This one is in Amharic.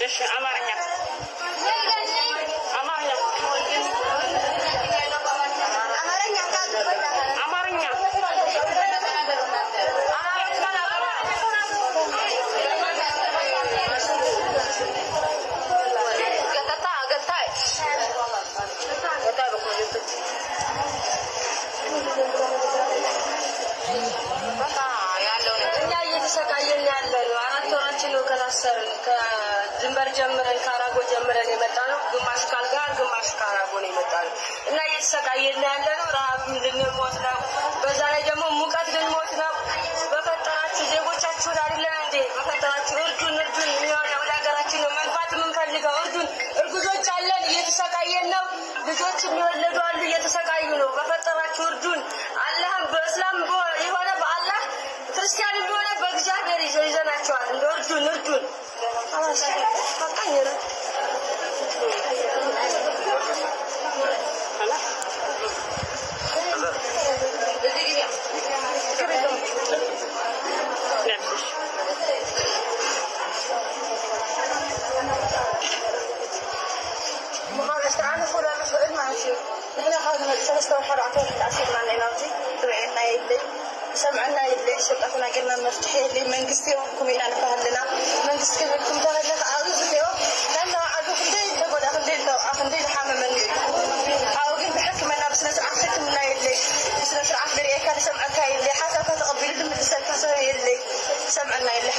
እሺ አማርኛ አማርኛ አማርኛ ድንበር ጀምረን ካራጎ ጀምረን የመጣነው ግማሽ ካልጋር ግማሽ ካራጎ ነው የመጣነው እና እየተሰቃየን ያለነው ረሃብ ልንሞት ነው። በዛ ላይ ደግሞ ሙቀት ልንሞት ነው። በፈጠራችሁ ዜጎቻችሁን አይደለም እንዴ? በፈጠራችሁ እርዱን የሚሆነ ወደ ሀገራችን ነው መግባት የምንፈልገው። እርዱን። እርጉዞች አለን እየተሰቃየን ነው። ልጆች የሚወለዱ አሉ እየተሰቃዩ ነው። በፈጠራችሁ እርዱን። አላህም በእስላም የሆነ በአላህ ክርስቲያን የሆነ በእግዚአብሔር ይዘናቸዋል። እንደ እርዱን سمعنا يلي شقفنا قلنا مفتحي لي منقستي وحكم إلى نفهلنا منقستي لكم ترى لك عاوز اليوم لأنه عاوز خنديل تقول خنديل حامل مني عاوزين بحكم أنا بس نسرع حكمنا يلي بس نسرع بريئة كان سمعك يلي حسب تقبل دم السلك يلي سمعنا يلي